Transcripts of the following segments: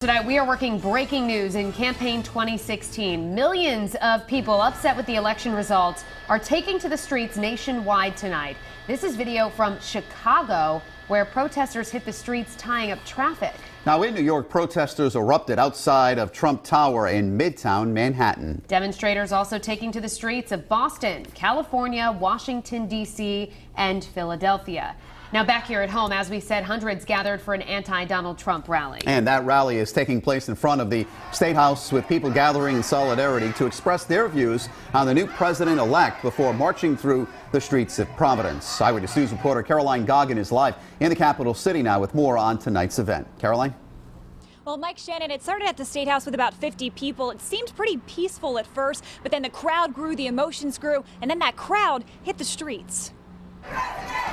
Tonight, we are working breaking news in campaign 2016. Millions of people upset with the election results are taking to the streets nationwide tonight. This is video from Chicago, where protesters hit the streets, tying up traffic. Now in New York, protesters erupted outside of Trump Tower in Midtown Manhattan. Demonstrators also taking to the streets of Boston, California, Washington, D.C., and Philadelphia. Now back here at home, as we said, hundreds gathered for an anti-Donald Trump rally. And that rally is taking place in front of the State House, with people gathering in solidarity to express their views on the new president-elect before marching through the streets of Providence. Eyewitness News reporter Caroline Goggin is live in the capital city now with more on tonight's event. Caroline? Well, Mike Shannon, it started at the State House with about 50 people. It seemed pretty peaceful at first, but then the crowd grew, the emotions grew, and then that crowd hit the streets.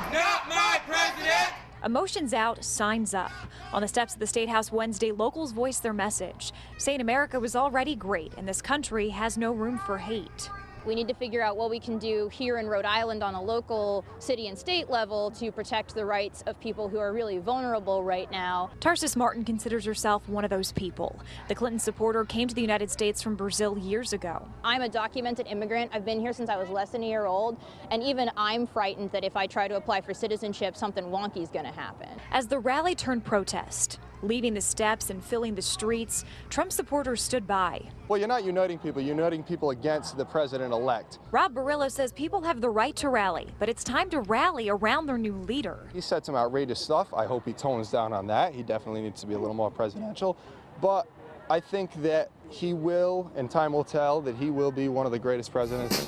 Not my president! Emotions out, signs up. On the steps of the State House Wednesday, locals voiced their message, saying America was already great and this country has no room for hate. We need to figure out what we can do here in Rhode Island on a local, city and state level to protect the rights of people who are really vulnerable right now. Tarsis Martin considers herself one of those people. The Clinton supporter came to the United States from Brazil years ago. I'm a documented immigrant. I've been here since I was less than a year old, and even I'm frightened that if I try to apply for citizenship, something wonky is going to happen. As the rally turned protest, leaving the steps and filling the streets, Trump supporters stood by. Well, you're not uniting people against the president-elect. Rob Barillo says people have the right to rally, but it's time to rally around their new leader. He said some outrageous stuff. I hope he tones down on that. He definitely needs to be a little more presidential. But I think that he will, and time will tell, that he will be one of the greatest presidents.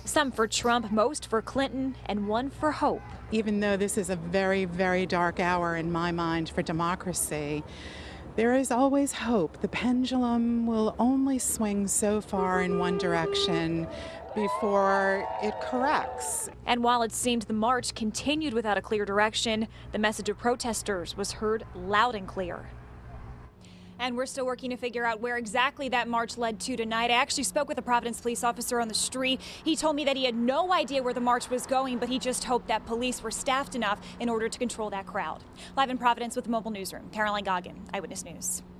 Some for Trump, most for Clinton, and one for hope. Even though this is a very, very dark hour in my mind for democracy, there is always hope. The pendulum will only swing so far in one direction before it corrects. And while it seemed the march continued without a clear direction, the message of protesters was heard loud and clear. And we're still working to figure out where exactly that march led to tonight. I actually spoke with a Providence police officer on the street. He told me that he had no idea where the march was going, but he just hoped that police were staffed enough in order to control that crowd. Live in Providence with the Mobile Newsroom, Caroline Goggin, Eyewitness News.